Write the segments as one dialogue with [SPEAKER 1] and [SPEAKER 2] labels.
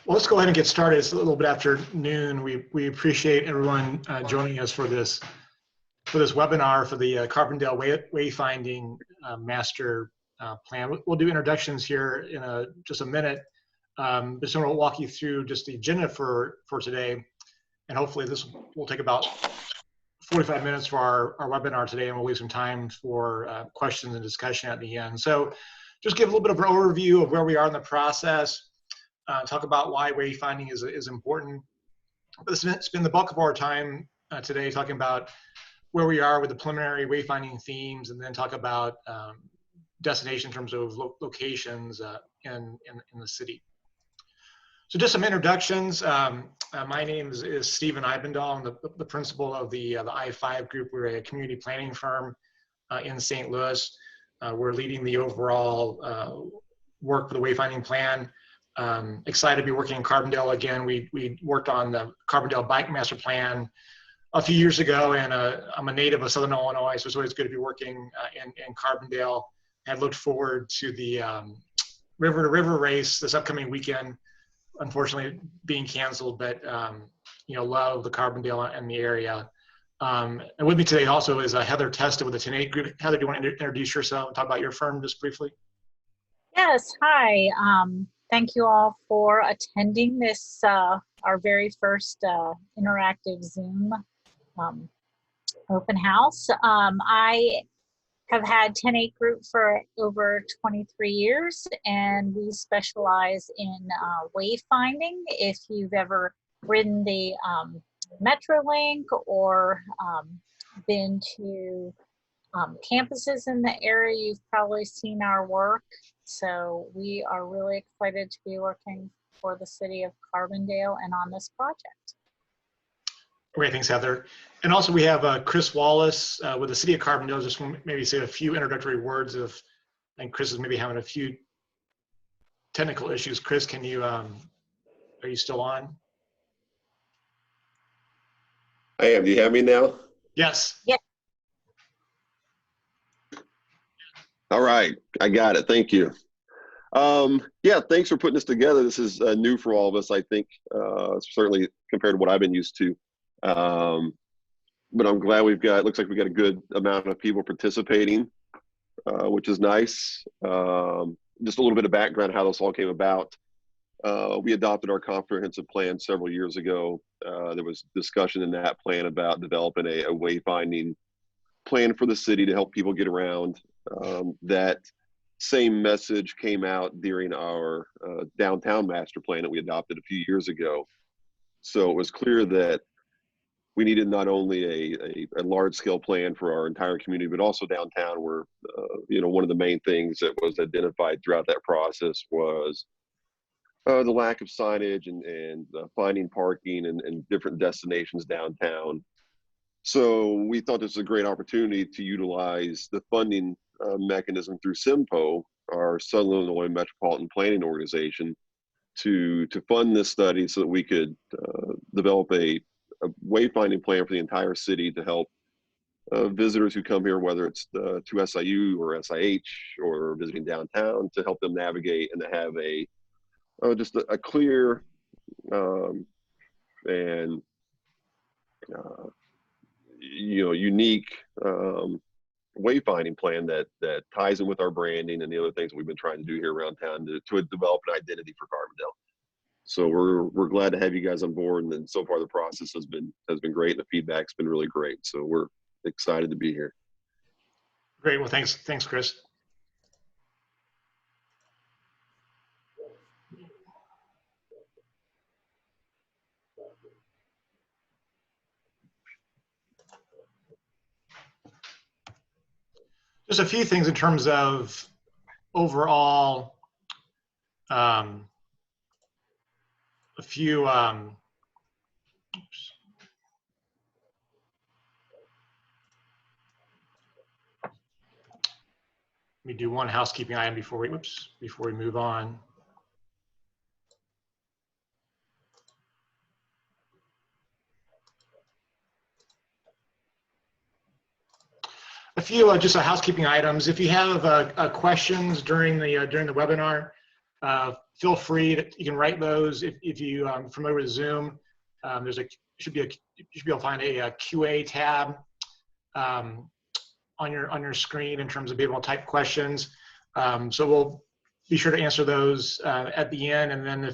[SPEAKER 1] Well, let's go ahead and get started. It's a little bit after noon. We appreciate everyone joining us for this webinar for the Carbondale Wayfinding Master Plan. We'll do introductions here in just a minute. But soon we'll walk you through just the agenda for today, and hopefully this will take about 45 minutes for our webinar today, and we'll leave some time for questions and discussion at the end. So just give a little bit of an overview of where we are in the process. Talk about why wayfinding is important. But spend the bulk of our time today talking about where we are with the preliminary wayfinding themes, and then talk about destination in terms of locations in the city. So just some introductions. My name is Stephen Eibendahl. I'm the principal of the I-5 group. We're a community planning firm in St. Louis. We're leading the overall work for the wayfinding plan. Excited to be working in Carbondale again. We worked on the Carbondale Bike Master Plan a few years ago, and I'm a native of Southern Illinois, so it's always good to be working in Carbondale. I looked forward to the River to River race this upcoming weekend, unfortunately being canceled, but love the Carbondale and the area. And with me today also is Heather Testa with the 10-8 group. Heather, do you want to introduce yourself and talk about your firm just briefly?
[SPEAKER 2] Yes, hi. Thank you all for attending this, our very first interactive Zoom open house. I have had 10-8 group for over 23 years, and we specialize in wayfinding. If you've ever ridden the Metrolink or been to campuses in the area, you've probably seen our work. So we are really excited to be working for the city of Carbondale and on this project.
[SPEAKER 1] Great, thanks, Heather. And also we have Chris Wallace with the city of Carbondale. Just want to maybe say a few introductory words and Chris is maybe having a few technical issues. Chris, can you, are you still on?
[SPEAKER 3] I am. Do you have me now?
[SPEAKER 1] Yes.
[SPEAKER 2] Yeah.
[SPEAKER 3] All right, I got it. Thank you. Yeah, thanks for putting this together. This is new for all of us, I think, certainly compared to what I've been used to. But I'm glad looks like we got a good amount of people participating, which is nice. Just a little bit of background how this all came about. We adopted our comprehensive plan several years ago. There was discussion in that plan about developing a wayfinding plan for the city to help people get around. That same message came out during our downtown master plan that we adopted a few years ago. So it was clear that we needed not only a large-scale plan for our entire community, but also downtown, where one of the main things that was identified throughout that process was the lack of signage and finding parking and different destinations downtown. So we thought this was a great opportunity to utilize the funding mechanism through SIMPO, our Southern Illinois Metropolitan Planning Organization, to fund this study so that we could develop a wayfinding plan for the entire city to help visitors who come here, whether it's to SIU or SIH or visiting downtown, to help them navigate and to have just a clear and unique wayfinding plan that ties in with our branding and the other things that we've been trying to do here around town to develop an identity for Carbondale. So we're glad to have you guys on board, and so far the process has been great, and the feedback's been really great. So we're excited to be here.
[SPEAKER 1] Great. Well, thanks, Chris. Just a few things in terms of overall, let me do one housekeeping item before we move on. A few just housekeeping items. If you have questions during the webinar, feel free to, you can write those if you familiar with Zoom. You should be able to find a QA tab on your screen in terms of being able to type questions. So we'll be sure to answer those at the end, and then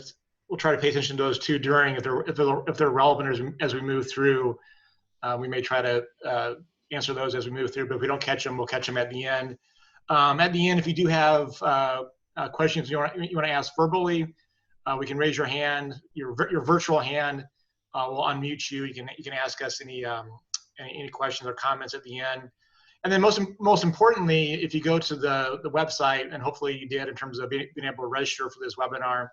[SPEAKER 1] we'll try to pay attention to those too during if they're relevant as we move through. We may try to answer those as we move through, but if we don't catch them, we'll catch them at the end. At the end, if you do have questions you want to ask verbally, we can raise your hand, your virtual hand. We'll unmute you. You can ask us any questions or comments at the end. And then most importantly, if you go to the website, and hopefully you did in terms of being able to register for this webinar,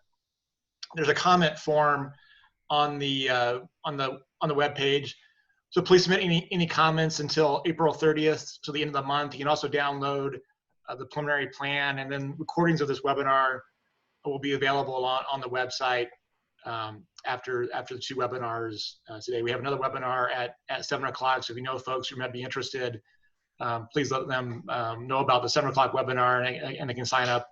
[SPEAKER 1] there's a comment form on the web page. So please submit any comments until April 30th, to the end of the month. You can also download the preliminary plan, and then recordings of this webinar will be available on the website after the 2 webinars today. We have another webinar at 7 o'clock, so if you know folks who might be interested, please let them know about the 7 o'clock webinar, and they can sign up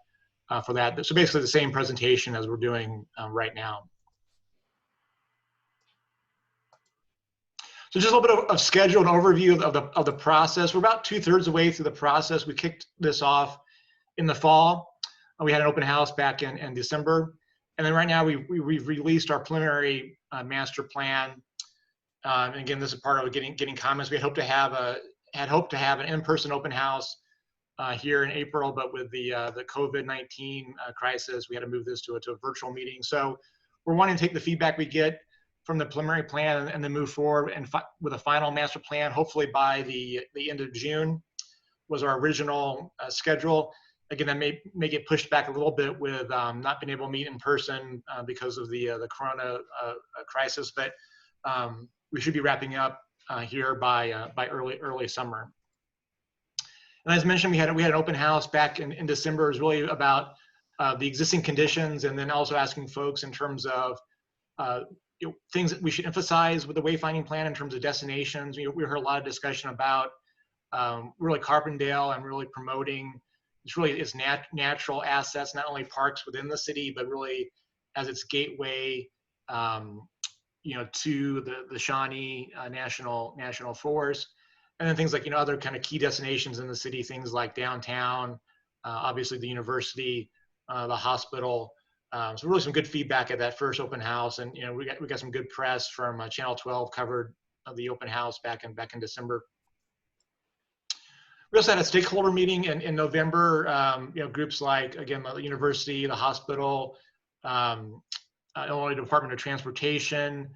[SPEAKER 1] for that. So basically the same presentation as we're doing right now. So just a little bit of schedule and overview of the process. We're about 2/3 of the way through the process. We kicked this off in the fall. We had an open house back in December. And then right now we've released our preliminary master plan. And again, this is part of getting comments. We had hoped to have an in-person open house here in April, but with the COVID-19 crisis, we had to move this to a virtual meeting. So we're wanting to take the feedback we get from the preliminary plan and then move forward with a final master plan, hopefully by the end of June was our original schedule. Again, that may get pushed back a little bit with not being able to meet in person because of the corona crisis, but we should be wrapping up here by early summer. And as mentioned, we had an open house back in December. It was really about the existing conditions, and then also asking folks in terms of things that we should emphasize with the wayfinding plan in terms of destinations. We heard a lot of discussion about really Carbondale and really promoting its natural assets, not only parks within the city, but really as its gateway to the Shawnee National Forest. And then things like, other kind of key destinations in the city, things like downtown, obviously the university, the hospital. So really some good feedback at that first open house. And, we got some good press from Channel 12 covered the open house back in December. We also had a stakeholder meeting in November. Groups like, again, the university, the hospital, Illinois Department of Transportation,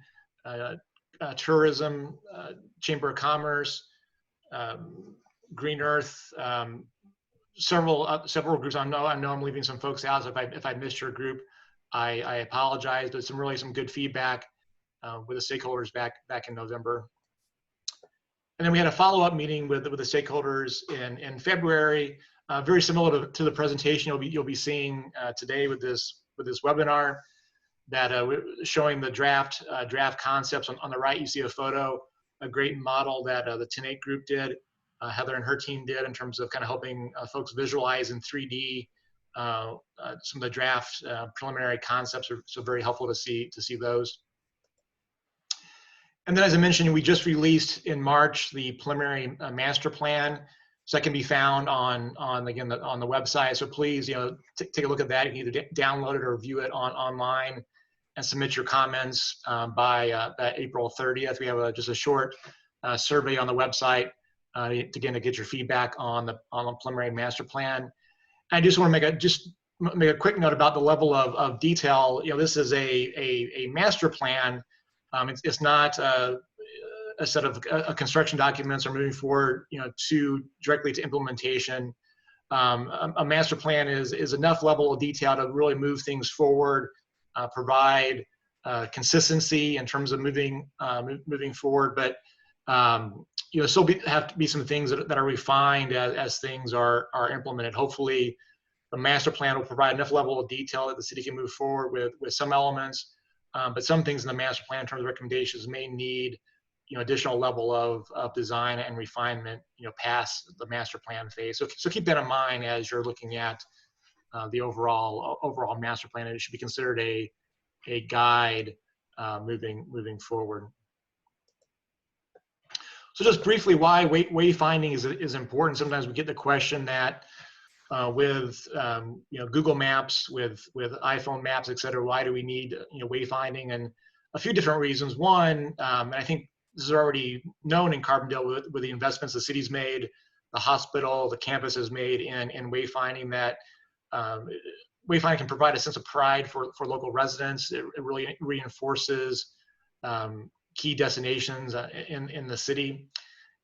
[SPEAKER 1] tourism, Chamber of Commerce, Green Earth, several groups. I know I'm leaving some folks out. So if I missed your group, I apologize. But some good feedback with the stakeholders back in November. And then we had a follow-up meeting with the stakeholders in February, very similar to the presentation you'll be seeing today with this webinar. That showing the draft concepts. On the right, you see a photo, a great model that the 10-8 group did, Heather and her team did, in terms of kind of helping folks visualize in 3D some of the draft preliminary concepts. Are so very helpful to see those. And then, as I mentioned, we just released in March the preliminary master plan. So that can be found on the website. So please, take a look at that. You can either download it or view it online, and submit your comments by April 30th. We have just a short survey on the website to get your feedback on the preliminary master plan. I just want to make a quick note about the level of detail. This is a master plan. It's not a set of construction documents or moving forward, directly to implementation. A master plan is enough level of detail to really move things forward, provide consistency in terms of moving forward, but still have to be some things that are refined as things are implemented. Hopefully, the master plan will provide enough level of detail that the city can move forward with some elements, but some things in the master plan in terms of recommendations may need additional level of design and refinement past the master plan phase. So keep that in mind as you're looking at the overall master plan, and it should be considered a guide moving forward. So just briefly, why wayfinding is important. Sometimes we get the question that with Google Maps, with iPhone Maps, et cetera, why do we need wayfinding? And a few different reasons. One, and I think this is already known in Carbondale with the investments the city's made, the hospital, the campus has made in wayfinding, that wayfinding can provide a sense of pride for local residents. It really reinforces key destinations in the city.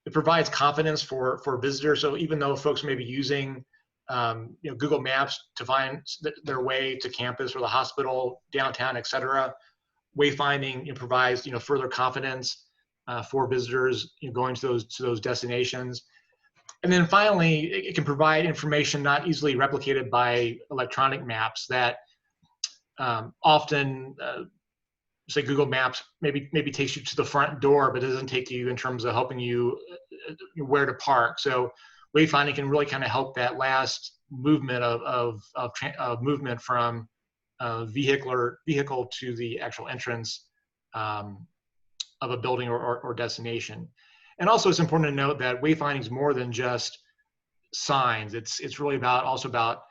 [SPEAKER 1] It provides confidence for visitors. So even though folks may be using Google Maps to find their way to campus or the hospital, downtown, et cetera, wayfinding provides further confidence for visitors going to those destinations. And then finally, it can provide information not easily replicated by electronic maps that often, say Google Maps maybe takes you to the front door, but it doesn't take you in terms of helping you where to park. So wayfinding can really kind of help that last movement of movement from vehicle to the actual entrance of a building or destination. And also, it's important to note that wayfinding is more than just signs. It's really also about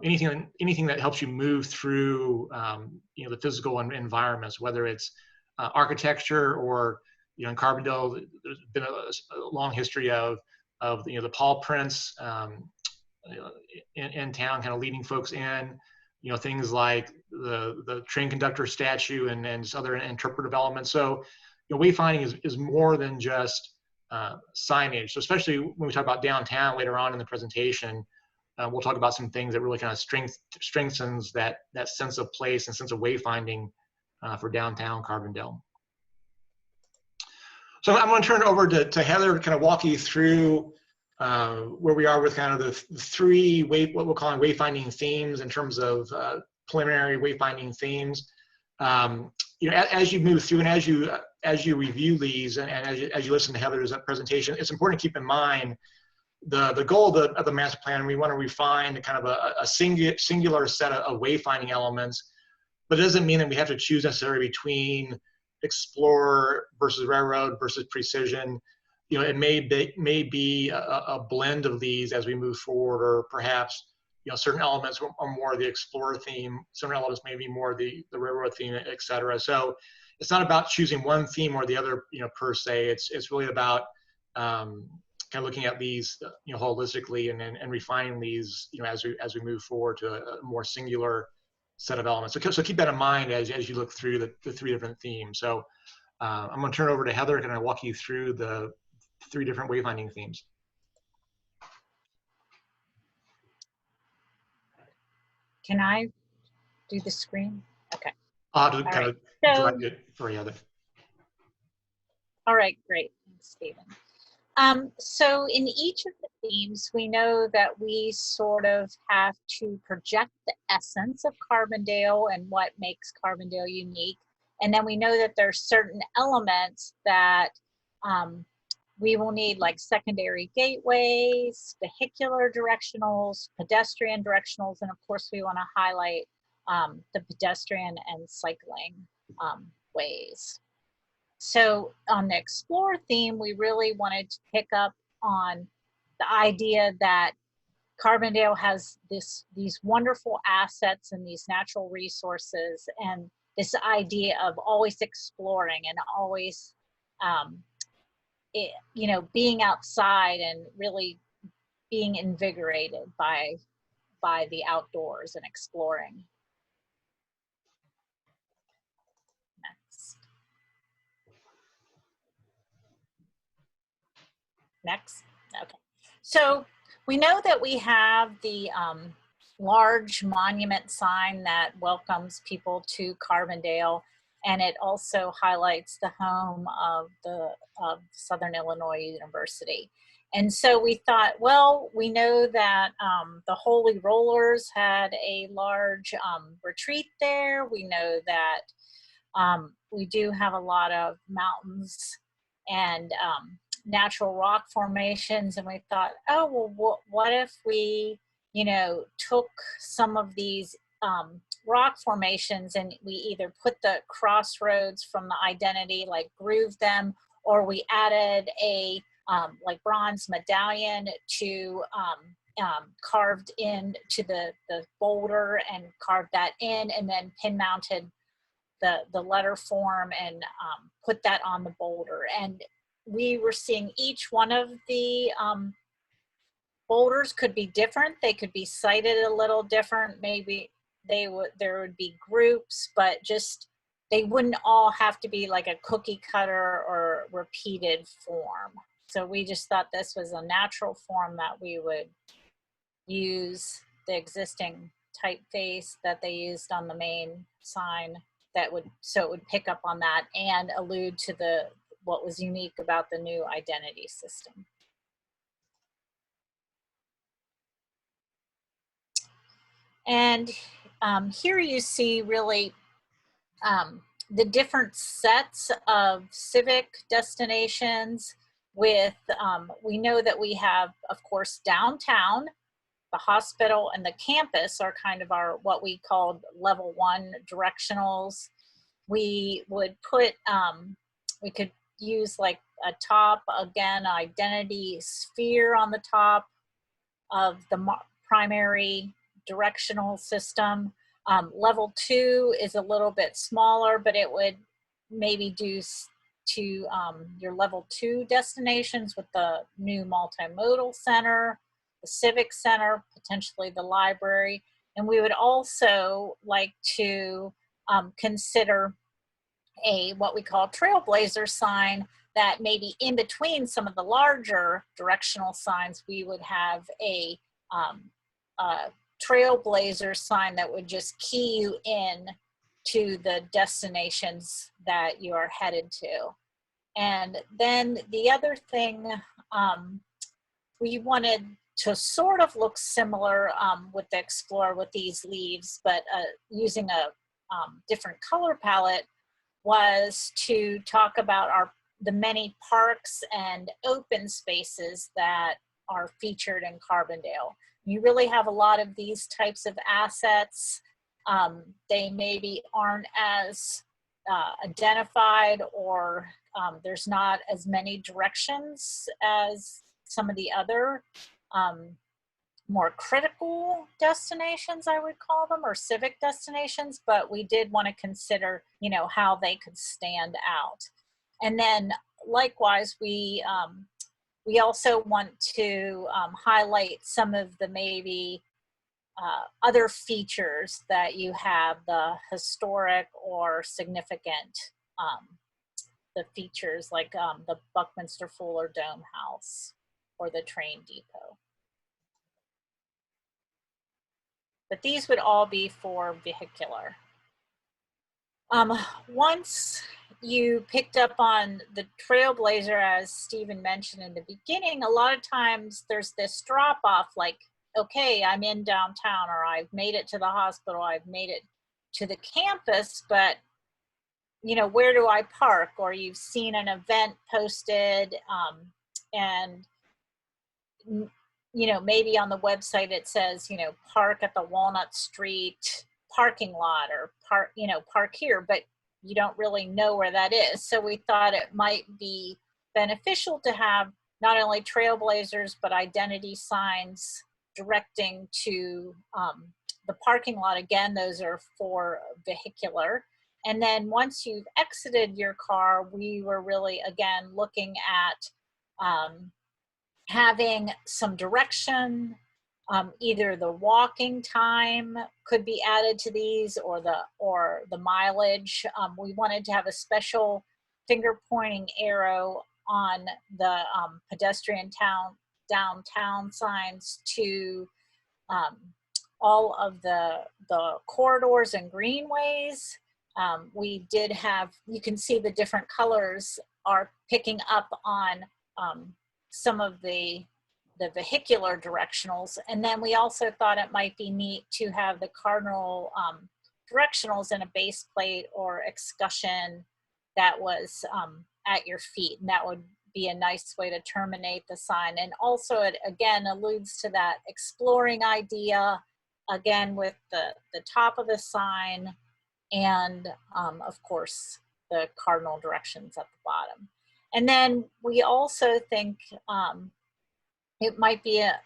[SPEAKER 1] anything that helps you move through the physical environments, whether it's architecture or in Carbondale, there's been a long history of the paw prints in town, kind of leading folks in. Things like the train conductor statue and just other interpretive elements. So wayfinding is more than just signage. So especially when we talk about downtown later on in the presentation, we'll talk about some things that really kind of strengthens that sense of place and sense of wayfinding for downtown Carbondale. So I'm going to turn it over to Heather to kind of walk you through where we are with kind of the three what we're calling wayfinding themes in terms of preliminary wayfinding themes. As you move through and as you review these and as you listen to Heather's presentation, it's important to keep in mind the goal of the master plan. We want to refine kind of a singular set of wayfinding elements, but it doesn't mean that we have to choose necessarily between Explorer versus Railroad versus Precision. It may be a blend of these as we move forward, or perhaps certain elements are more the Explorer theme, certain elements may be more the Railroad theme, et cetera. So it's not about choosing one theme or the other, per se. It's really about kind of looking at these holistically and refining these as we move forward to a more singular set of elements. So keep that in mind as you look through the three different themes. So I'm going to turn it over to Heather, and I'll walk you through the three different wayfinding themes.
[SPEAKER 2] Can I do the screen? Okay.
[SPEAKER 1] I'll have to kind of drag it for you.
[SPEAKER 2] All right, great. Thanks, Stephen. So in each of the themes, we know that we sort of have to project the essence of Carbondale and what makes Carbondale unique. And then we know that there's certain elements that we will need, like secondary gateways, vehicular directionals, pedestrian directionals, and of course we want to highlight the pedestrian and cycling ways. So on the Explore theme, we really wanted to pick up on the idea that Carbondale has these wonderful assets and these natural resources, and this idea of always exploring and always being outside and really being invigorated by the outdoors and exploring. Next. Okay. So we know that we have the large monument sign that welcomes people to Carbondale, and it also highlights the home of Southern Illinois University. And so we thought, well, we know that the Holy Rollers had a large retreat there. We know that we do have a lot of mountains and natural rock formations, and we thought, oh, well, what if we you know, took some of these rock formations and we either put the crossroads from the identity, like grooved them, or we added a like bronze medallion to carved in to the boulder and carved that in, and then pin mounted the letter form and put that on the boulder. And we were seeing each one of the boulders could be different. They could be sited a little different. Maybe there would be groups, but just they wouldn't all have to be like a cookie cutter or repeated form. So we just thought this was a natural form that we would use the existing typeface that they used on the main sign that would, so it would pick up on that and allude to what was unique about the new identity system. And here you see really the different sets of civic destinations with, we know that we have, of course, downtown, the hospital, and the campus are kind of our, what we called level 1 directionals. We would put, we could use like a top, again, identity sphere on the top of the primary directional system. Level 2 is a little bit smaller, but it would maybe do to your level 2 destinations with the new multimodal center, the civic center, potentially the library. And we would also like to consider what we call trailblazer sign, that maybe in between some of the larger directional signs, we would have a trailblazer sign that would just key you in to the destinations that you are headed to. And then the other thing, we wanted to sort of look similar with the Explorer with these leaves, but using a different color palette, was to talk about the many parks and open spaces that are featured in Carbondale. You really have a lot of these types of assets. They maybe aren't as identified, or there's not as many directions as some of the other more critical destinations, I would call them, or civic destinations, but we did want to consider, you know, how they could stand out. And then likewise, we also want to highlight some of the maybe other features that you have, the historic or significant, the features like the Buckminster Fuller Dome House or the train depot. But these would all be for vehicular. Once you picked up on the trailblazer, as Stephen mentioned in the beginning, a lot of times there's this drop off, like, okay, I'm in downtown, or I've made it to the hospital, I've made it to the campus, but you know, where do I park? Or you've seen an event posted, and you know, maybe on the website it says, you know, park at the Walnut Street parking lot, or park, you know, park here, but you don't really know where that is. So we thought it might be beneficial to have not only trailblazers, but identity signs directing to the parking lot. Again, those are for vehicular. And then once you've exited your car, we were really, again, looking at having some direction, either the walking time could be added to these, or the mileage. We wanted to have a special finger pointing arrow on the pedestrian downtown signs to all of the corridors and greenways. We did have, you can see the different colors are picking up on some of the vehicular directionals. And then we also thought it might be neat to have the cardinal directionals in a base plate or escutcheon that was at your feet. And that would be a nice way to terminate the sign. And also it again alludes to that exploring idea, again with the top of the sign and of course the cardinal directions at the bottom. And then we also think it might be a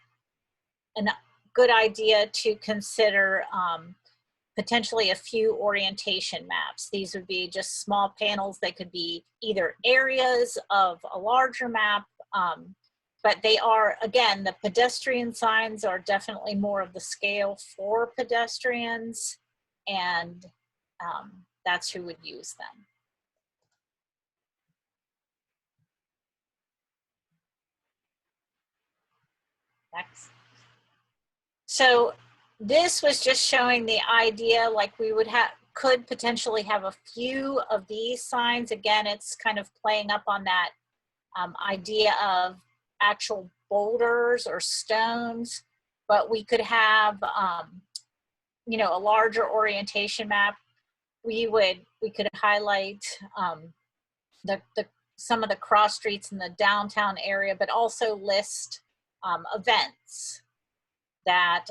[SPEAKER 2] good idea to consider potentially a few orientation maps. These would be just small panels. They could be either areas of a larger map, but they are, again, the pedestrian signs are definitely more of the scale for pedestrians, and that's who would use them. Next. So this was just showing the idea, like we would have, could potentially have a few of these signs. Again, it's kind of playing up on that idea of actual boulders or stones, but we could have, you know, a larger orientation map. We could highlight some of the cross streets in the downtown area, but also list events that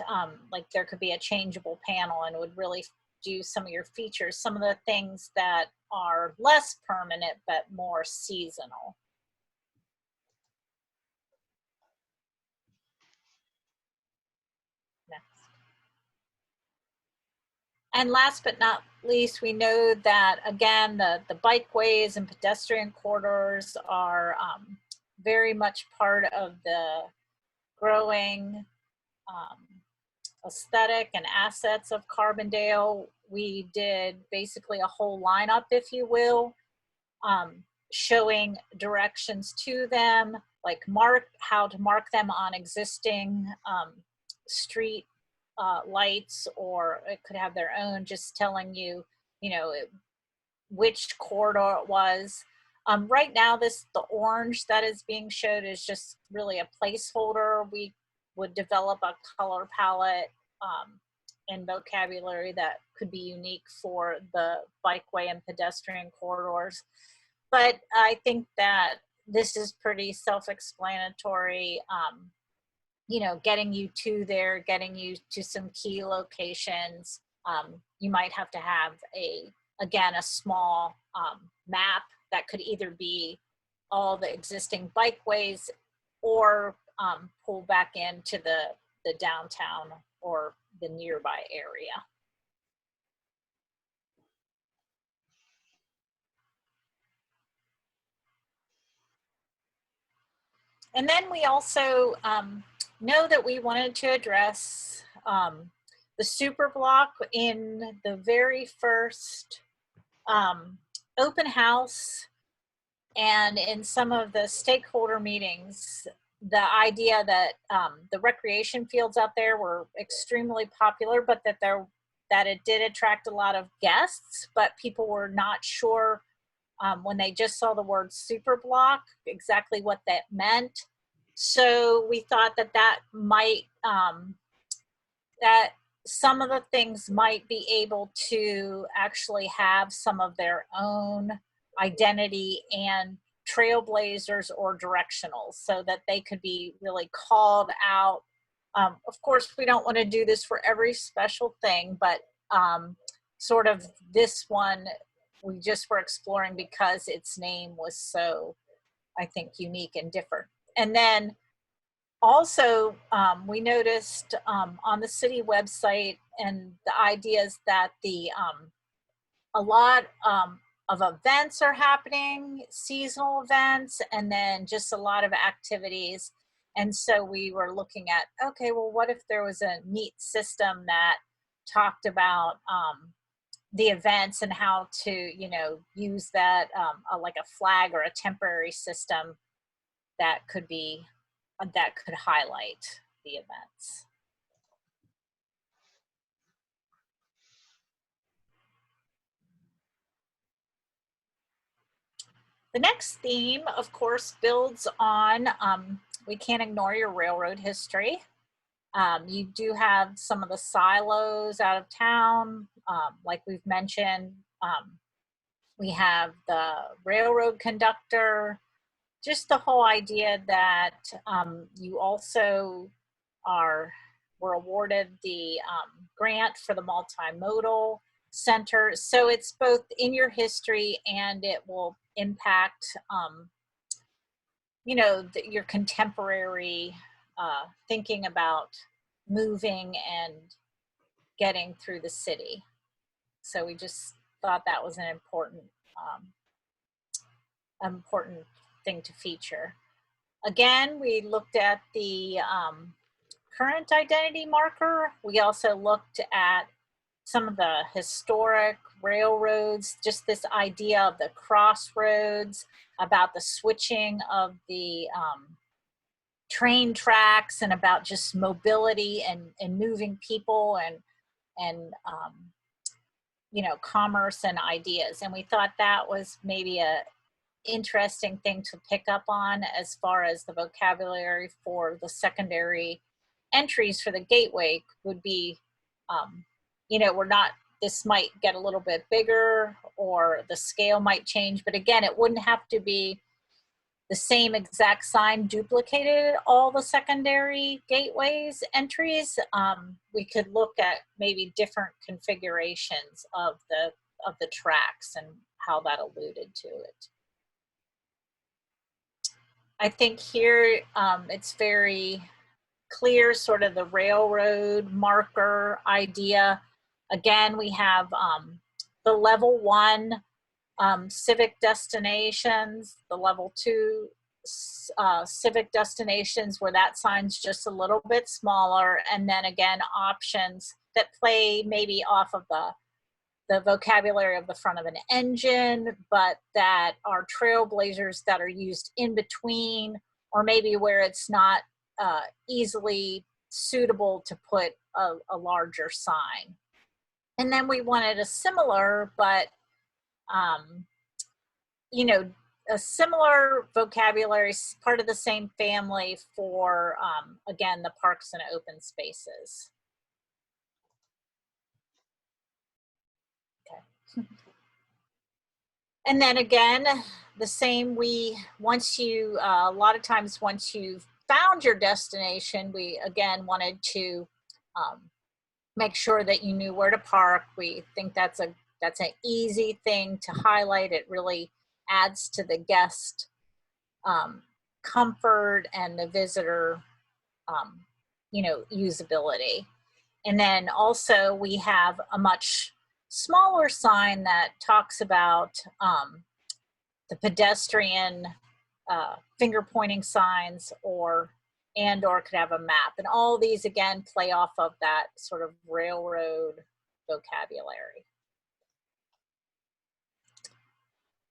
[SPEAKER 2] like there could be a changeable panel and would really do some of your features, some of the things that are less permanent but more seasonal. Next. And last but not least, we know that again, the bikeways and pedestrian corridors are very much part of the growing aesthetic and assets of Carbondale. We did basically a whole lineup, if you will, showing directions to them, like how to mark them on existing street lights, or it could have their own, just telling you, you know, which corridor it was. Right now, the orange that is being showed is just really a placeholder. We would develop a color palette and vocabulary that could be unique for the bikeway and pedestrian corridors. But I think that this is pretty self-explanatory, you know, getting you to there, getting you to some key locations. You might have to have again, a small map that could either be all the existing bikeways or pull back into the downtown or the nearby area. And then we also know that we wanted to address the super block in the very first open house and in some of the stakeholder meetings. The idea that the recreation fields out there were extremely popular, but that it did attract a lot of guests, but people were not sure when they just saw the word super block exactly what that meant. So we thought that might that some of the things might be able to actually have some of their own identity and trailblazers or directionals, so that they could be really called out. Of course, we don't want to do this for every special thing, but sort of this one we just were exploring because its name was so, I think, unique and different. And then also we noticed on the city website and the ideas that a lot of events are happening, seasonal events, and then just a lot of activities. And so we were looking at, okay, well, what if there was a neat system that talked about the events and how to, you know, use that like a flag or a temporary system that could highlight the events. The next theme, of course, builds on, we can't ignore your railroad history. You do have some of the silos out of town, like we've mentioned. We have the railroad conductor. just the whole idea that you also were awarded the grant for the multimodal center. So it's both in your history and it will impact, you know, your contemporary thinking about moving and getting through the city. So we just thought that was an important thing to feature. Again, we looked at the current identity marker. We also looked at some of the historic railroads, just this idea of the crossroads, about the switching of the train tracks, and about just mobility and moving people and you know, commerce and ideas. And we thought that was maybe a interesting thing to pick up on as far as the vocabulary for the secondary entries for the gateway would be, you know, this might get a little bit bigger or the scale might change, but again, it wouldn't have to be the same exact sign duplicated at all the secondary gateways entries. We could look at maybe different configurations of the tracks and how that alluded to it. I think here it's very clear, sort of the railroad marker idea. Again, we have the level 1 civic destinations, the level 2 civic destinations where that sign's just a little bit smaller, and then again options that play maybe off of the vocabulary of the front of an engine, but that are trailblazers that are used in between, or maybe where it's not easily suitable to put a larger sign. And then we wanted a similar, but you know, a similar vocabulary, part of the same family for, again, the parks and open spaces. Okay. And then again, the same, once you, a lot of times once you've found your destination, we again wanted to make sure that you knew where to park. We think that's an easy thing to highlight. It really adds to the guest comfort and the visitor, you know, usability. And then also we have a much smaller sign that talks about the pedestrian finger pointing signs, or could have a map. And all these again play off of that sort of railroad vocabulary.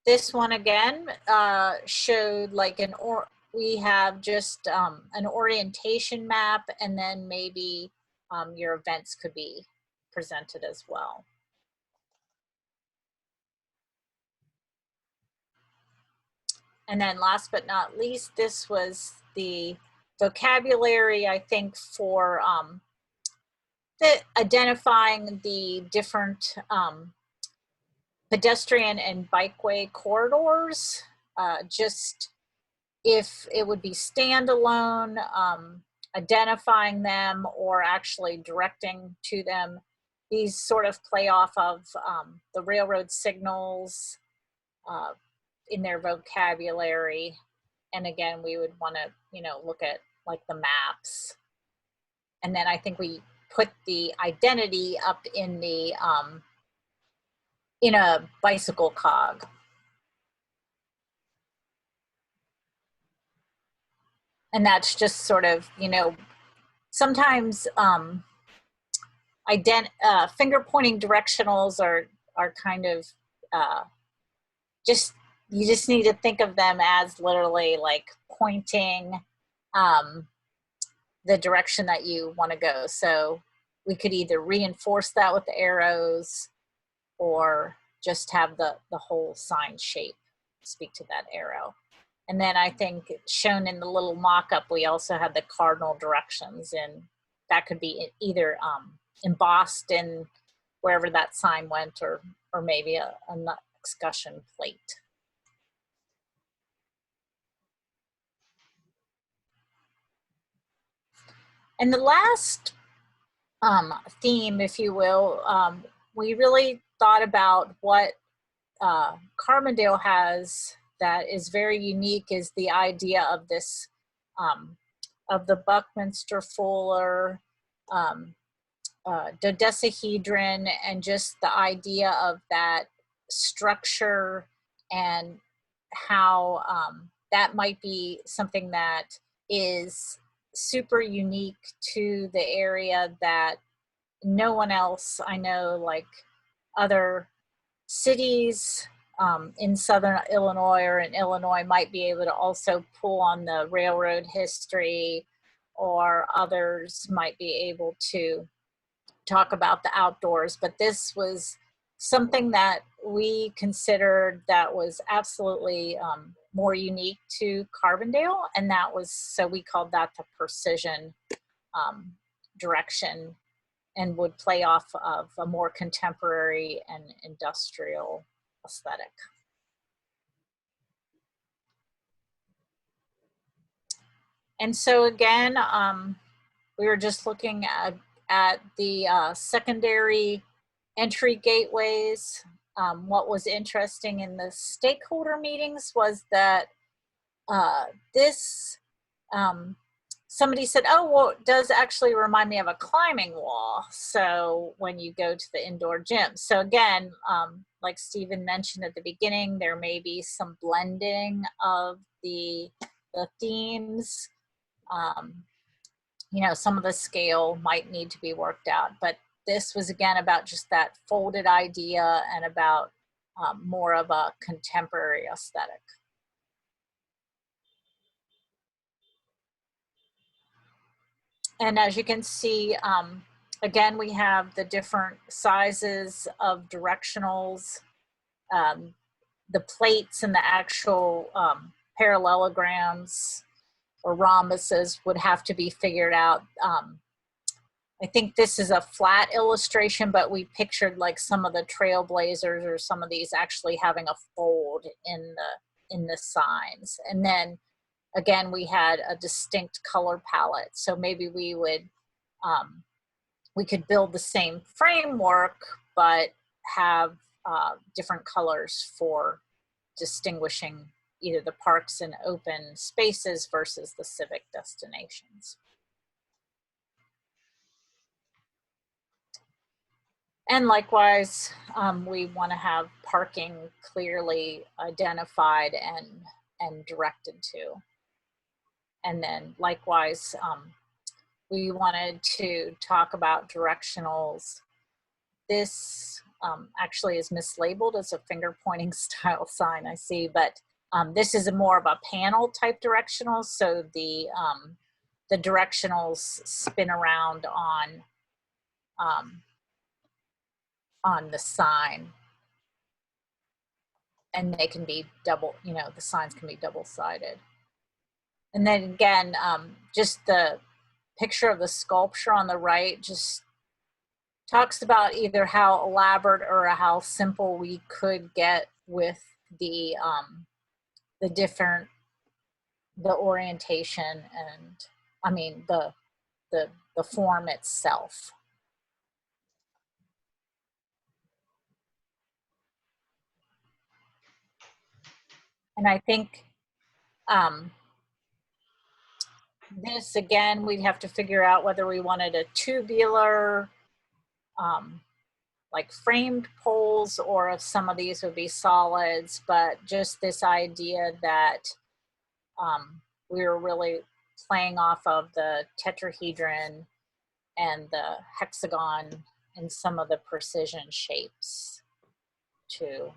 [SPEAKER 2] This one again showed like we have just an orientation map, and then maybe your events could be presented as well. And then last but not least, this was the vocabulary, I think, for identifying the different pedestrian and bikeway corridors, just if it would be standalone, identifying them, or actually directing to them. These sort of play off of the railroad signals in their vocabulary. And again, we would want to, you know, look at like the maps. And then I think we put the identity up in the in a bicycle cog. And that's just sort of, you know, sometimes finger pointing directionals are kind of you just need to think of them as literally like pointing the direction that you want to go. So we could either reinforce that with the arrows, or just have the whole sign shape speak to that arrow. And then I think shown in the little mock-up, we also had the cardinal directions, and that could be either embossed in wherever that sign went, or maybe a discussion plate. And the last theme, if you will, we really thought about what Carbondale has that is very unique is the idea of this, of the Buckminster Fuller dodecahedron, and just the idea of that structure and how that might be something that is super unique to the area that no one else I know, like other cities in Southern Illinois or in Illinois, might be able to also pull on the railroad history, or others might be able to talk about the outdoors. But this was something that we considered that was absolutely more unique to Carbondale, and that was, so we called that the precision direction, and would play off of a more contemporary and industrial aesthetic. And so again, we were just looking at the secondary entry gateways. What was interesting in the stakeholder meetings was that this, somebody said, oh, well, it does actually remind me of a climbing wall. So when you go to the indoor gym. So again, like Stephen mentioned at the beginning, there may be some blending of the themes. You know, some of the scale might need to be worked out, but this was again about just that folded idea and about more of a contemporary aesthetic. And as you can see, again, we have the different sizes of directionals, the plates and the actual parallelograms or rhombuses would have to be figured out. I think this is a flat illustration, but we pictured like some of the trailblazers or some of these actually having a fold in the signs. And then again, we had a distinct color palette. So maybe we would, we could build the same framework, but have different colors for distinguishing either the parks and open spaces versus the civic destinations. And likewise, we want to have parking clearly identified and directed to. And then likewise, we wanted to talk about directionals. This actually is mislabeled as a finger pointing style sign, I see, but this is more of a panel type directional. So the directionals spin around on the sign, and they can be double, you know, the signs can be double-sided. And then again, just the picture of the sculpture on the right just talks about either how elaborate or how simple we could get with the orientation and, I mean, the form itself. And I think this, again, we'd have to figure out whether we wanted a tubular, like framed poles, or if some of these would be solids, but just this idea that we were really playing off of the tetrahedron and the hexagon and some of the precision shapes to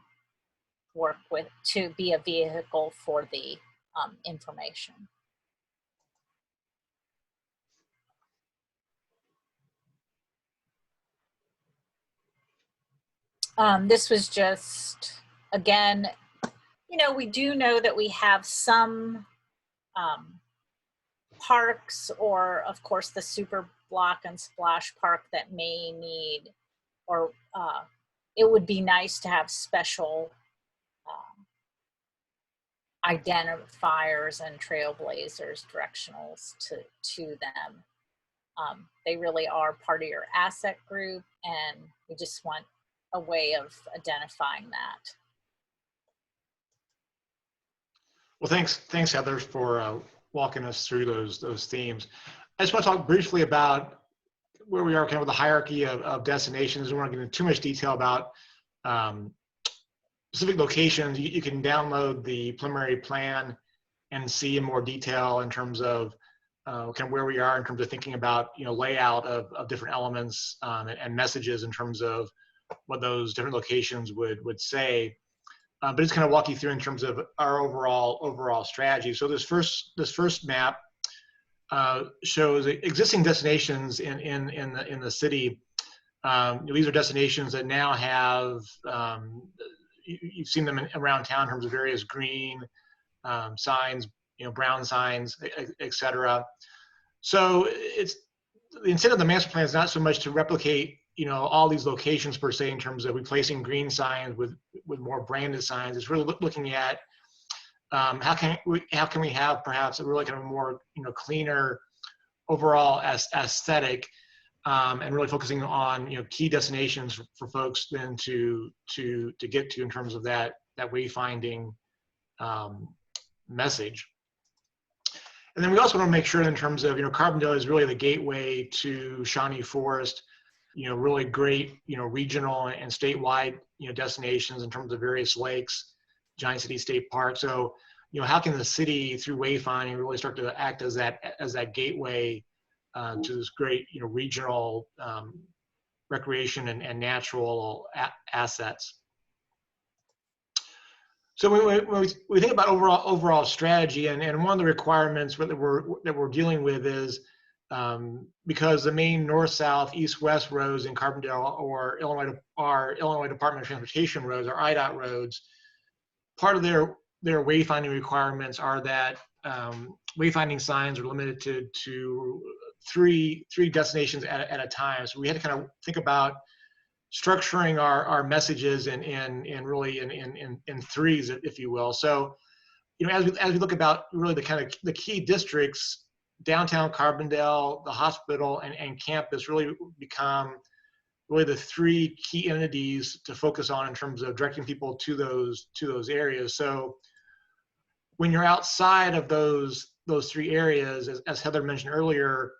[SPEAKER 2] work with, to be a vehicle for the information. This was just, again, you know, we do know that we have some parks, or of course the super block and splash park, that may need, or it would be nice to have special identifiers and trailblazers, directionals to them. They really are part of your asset group, and we just want a way of identifying that.
[SPEAKER 1] Well, thanks, Heather, for walking us through those themes. I just want to talk briefly about where we are kind of with the hierarchy of destinations. We won't get into too much detail about specific locations. You can download the preliminary plan and see in more detail in terms of kind of where we are in terms of thinking about layout of different elements and messages in terms of what those different locations would say. But it's kind of walk you through in terms of our overall strategy. So this first map shows existing destinations in the city. These are destinations that now have you've seen them around town in terms of various green signs, brown signs, etc. So it's the intent of the master plan is not so much to replicate all these locations per se in terms of replacing green signs with more branded signs. It's really looking at how can we have perhaps a really kind of more cleaner overall aesthetic, and really focusing on key destinations for folks then to get to in terms of that wayfinding message. And then we also want to make sure in terms of Carbondale is really the gateway to Shawnee Forest, really great regional and statewide destinations in terms of various lakes, Giant City State Park. So how can the city through wayfinding really start to act as that gateway to this great regional recreation and natural assets. So when we think about overall strategy, and one of the requirements that we're dealing with is because the main north, south, east, west roads in Carbondale or Illinois Department of Transportation roads, or IDOT roads, part of their wayfinding requirements are that wayfinding signs are limited to three destinations at a time. So we had to kind of think about structuring our messages in really in threes, if you will. So as we look about really the key districts, downtown Carbondale, the hospital, and campus really become really the three key entities to focus on in terms of directing people to those areas. So when you're outside of those three areas, as Heather mentioned earlier,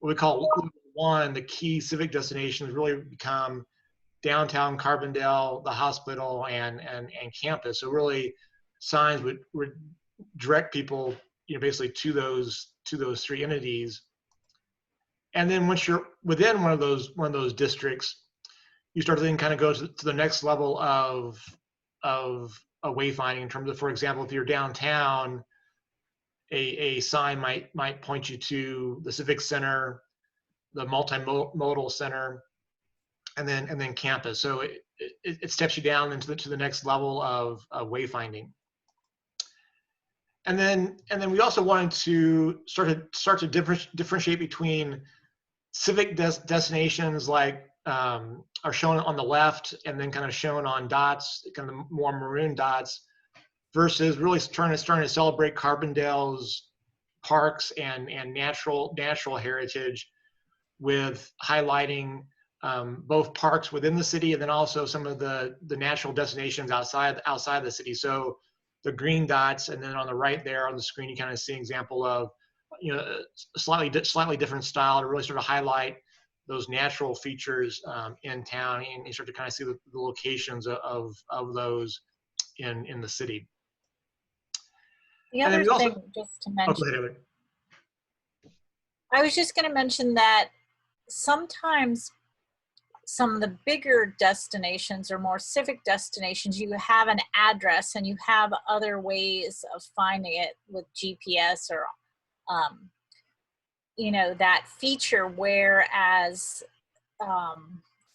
[SPEAKER 1] what we call one, the key civic destinations really become downtown Carbondale, the hospital, and campus. So really, signs would direct people, basically to those three entities. And then once you're within one of those districts, you start to then kind of go to the next level of a wayfinding in terms of, for example, if you're downtown, a sign might point you to the Civic Center, the multimodal center, and then campus. So it steps you down into the next level of wayfinding. And then we also wanted to start to differentiate between civic destinations like are shown on the left and then kind of shown on dots, kind of more maroon dots, versus really starting to celebrate Carbondale's parks and natural heritage, with highlighting both parks within the city and then also some of the natural destinations outside the city. So the green dots, and then on the right there on the screen, you kind of see an example of slightly different style to really sort of highlight those natural features in town, and you start to kind of see the locations of those in the city.
[SPEAKER 2] The other thing, just to mention,
[SPEAKER 1] go ahead,
[SPEAKER 2] I was just going to mention that sometimes some of the bigger destinations or more civic destinations, you have an address and you have other ways of finding it with GPS or, that feature, whereas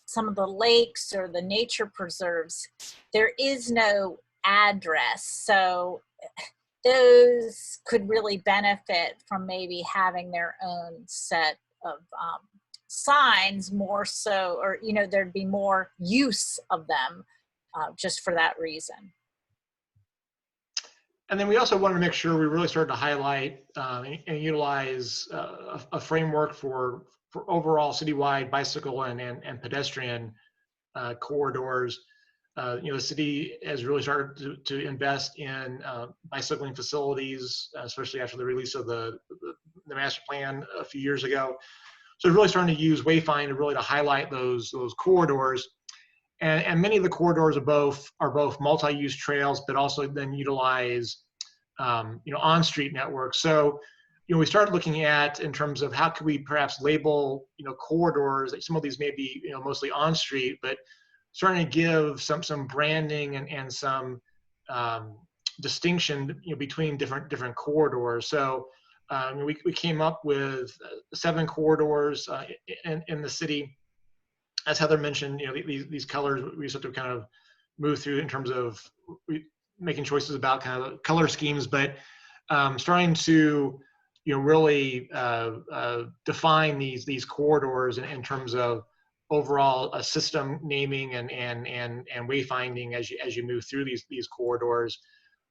[SPEAKER 2] some of the lakes or the nature preserves, there is no address. So those could really benefit from maybe having their own set of signs more so, or there'd be more use of them just for that reason.
[SPEAKER 1] And then we also wanted to make sure we really started to highlight and utilize a framework for for overall citywide bicycle and pedestrian corridors. The city has really started to invest in bicycling facilities, especially after the release of the master plan a few years ago. So really starting to use Wayfind really to highlight those corridors. And many of the corridors are both multi-use trails, but also then utilize on-street networks. So we started looking at in terms of how could we perhaps label corridors. Some of these may be mostly on-street, but starting to give some branding and some distinction between different corridors. So we came up with 7 corridors in the city. As Heather mentioned, these colors we just have to kind of move through in terms of making choices about kind of color schemes, but starting to really define these corridors in terms of overall system naming and wayfinding as you move through these corridors.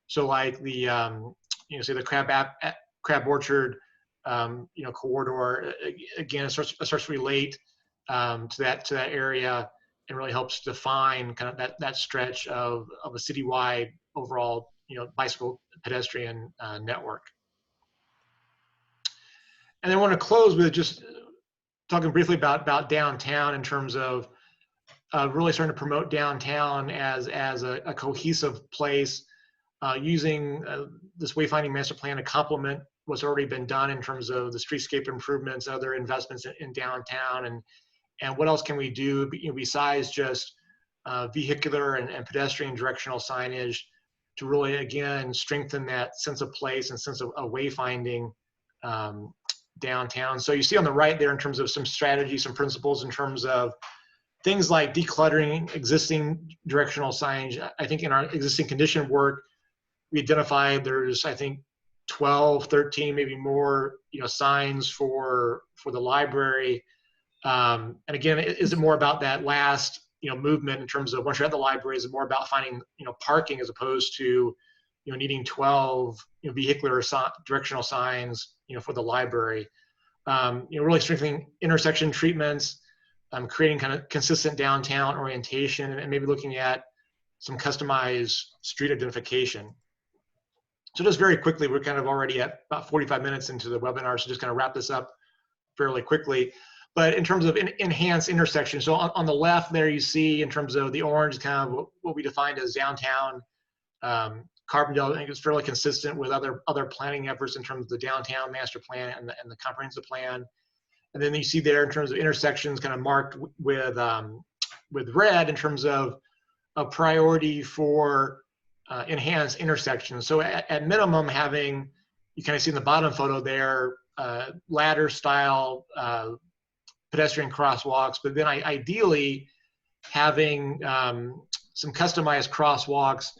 [SPEAKER 1] So like the say the Crab Orchard corridor, again it starts to relate to that area and really helps define kind of that stretch of a citywide overall bicycle pedestrian network. And then I want to close with just talking briefly about downtown in terms of really starting to promote downtown as a cohesive place, using this wayfinding master plan to complement what's already been done in terms of the streetscape improvements, other investments in downtown, and what else can we do besides just vehicular and pedestrian directional signage to really, again, strengthen that sense of place and sense of wayfinding downtown. So you see on the right there in terms of some strategies, some principles in terms of things like decluttering existing directional signage. I think in our existing condition work, we identified there's, I think, 12, 13, maybe more, signs for the library. And again, is it more about that last, movement in terms of once you're at the library, is it more about finding, parking as opposed to, needing 12, vehicular directional signs, for the library. Really strengthening intersection treatments, creating kind of consistent downtown orientation, and maybe looking at some customized street identification. So just very quickly, we're kind of already at about 45 minutes into the webinar, so just kind of wrap this up fairly quickly. But in terms of enhanced intersections, so on the left there you see in terms of the orange, kind of what we defined as downtown. Carbondale, I think, is fairly consistent with other planning efforts in terms of the downtown master plan and the comprehensive plan. And then you see there in terms of intersections kind of marked with red in terms of a priority for enhanced intersections. So at minimum having, you kind of see in the bottom photo there, ladder style pedestrian crosswalks, but then ideally having some customized crosswalks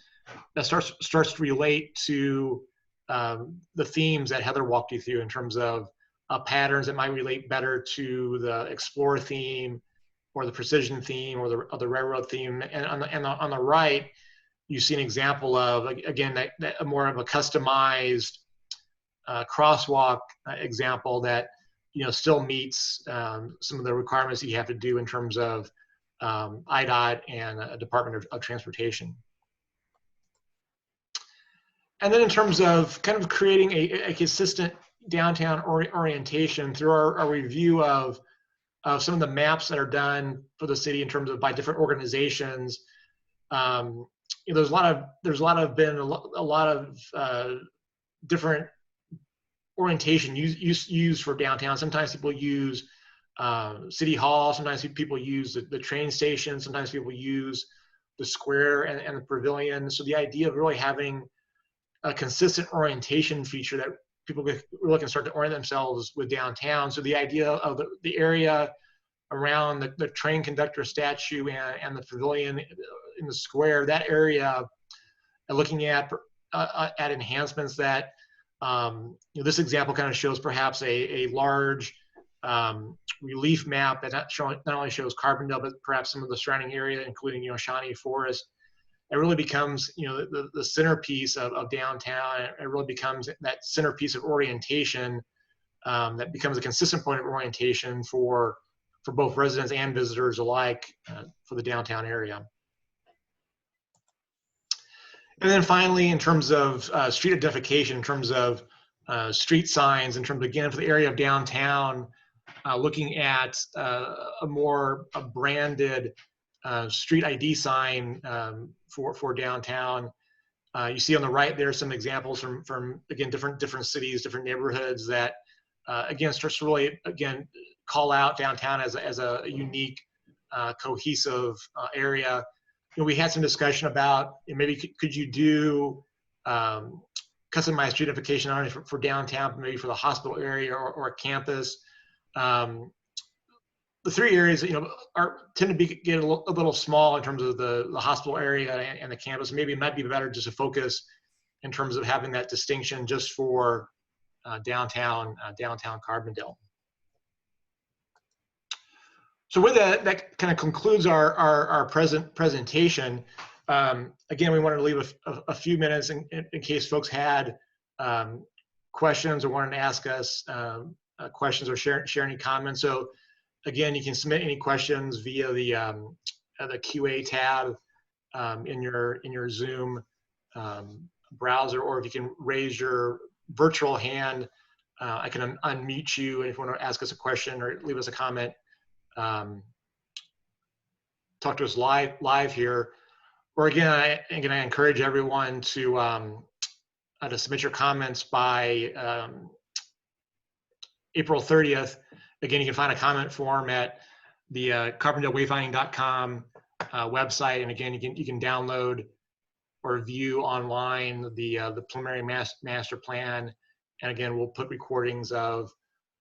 [SPEAKER 1] that starts to relate to the themes that Heather walked you through in terms of patterns that might relate better to the Explorer theme or the Precision theme or the Railroad theme. And on the right, you see an example of, again, that more of a customized crosswalk example that still meets some of the requirements that you have to do in terms of IDOT and Department of Transportation. And then in terms of kind of creating a consistent downtown orientation through our review of some of the maps that are done for the city in terms of by different organizations, there's a lot of different orientation used for downtown. Sometimes people use City Hall, sometimes people use the train station, sometimes people use the square and the pavilion. So the idea of really having a consistent orientation feature that people really can start to orient themselves with downtown. So the idea of the area around the train conductor statue and the pavilion in the square, that area, looking at enhancements that, this example kind of shows perhaps a large relief map that not only shows Carbondale, but perhaps some of the surrounding area, including, Shawnee Forest. It really becomes, the centerpiece of downtown. It really becomes that centerpiece of orientation that becomes a consistent point of orientation for both residents and visitors alike for the downtown area. And then finally, in terms of street identification, in terms of street signs, in terms of, again, for the area of downtown, looking at a more branded street ID sign for downtown. You see on the right there some examples from again, different cities, different neighborhoods that, again, starts to really, again, call out downtown as a unique, cohesive area. You know, we had some discussion about maybe could you do customized street identification not only for downtown, but maybe for the hospital area or a campus. The three areas, you know, tend to get a little small in terms of the hospital area and the campus. Maybe it might be better just to focus in terms of having that distinction just for downtown Carbondale. So with that kind of concludes our presentation. Again, we wanted to leave a few minutes in case folks had questions or wanted to ask us questions or share any comments. So again, you can submit any questions via the QA tab in your Zoom browser, or if you can raise your virtual hand, I can unmute you, and if you want to ask us a question or leave us a comment, talk to us live here. Or again, I encourage everyone to submit your comments by April 30th. Again, you can find a comment form at the CarbondaleWayfinding.com website, and again, you can download or view online the preliminary master plan. And again, we'll put recordings of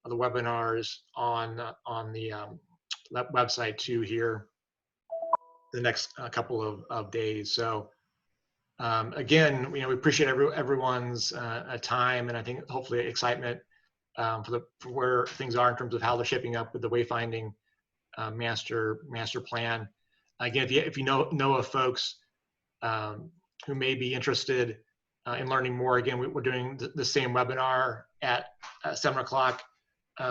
[SPEAKER 1] the webinars on the website too here the next couple of days. So again, you know, we appreciate everyone's time, and I think hopefully excitement for where things are in terms of how they're shaping up with the wayfinding master plan. Again, if you know of folks who may be interested in learning more, again, we're doing the same webinar at 7 o'clock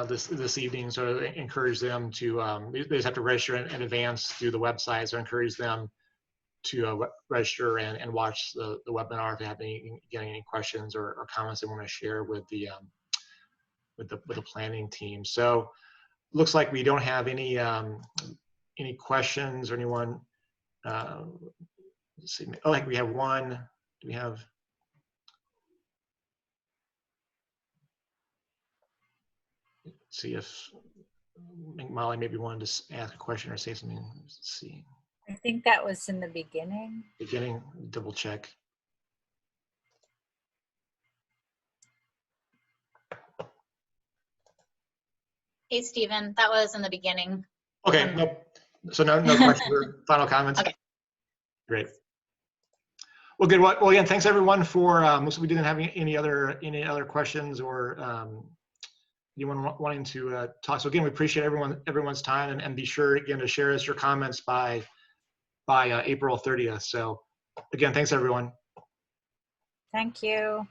[SPEAKER 1] this evening. So I encourage them to, they just have to register in advance through the website. So I encourage them to register and watch the webinar if they have any questions or comments they want to share with the planning team. So looks like we don't have any questions or anyone. Let's see. Oh, I think we have one. Do we have? Let's see if Molly maybe wanted to ask a question or say something. Let's see.
[SPEAKER 2] I think that was in the beginning.
[SPEAKER 1] Beginning, double check.
[SPEAKER 4] Hey, Stephen, that was in the beginning.
[SPEAKER 1] Okay, nope. So no questions or final comments?
[SPEAKER 4] Okay.
[SPEAKER 1] Great. Well, good. Well, again, thanks everyone for, we didn't have any other questions or anyone wanting to talk. So again, we appreciate everyone's time, and be sure again to share us your comments by April 30th. So again, thanks everyone.
[SPEAKER 2] Thank you.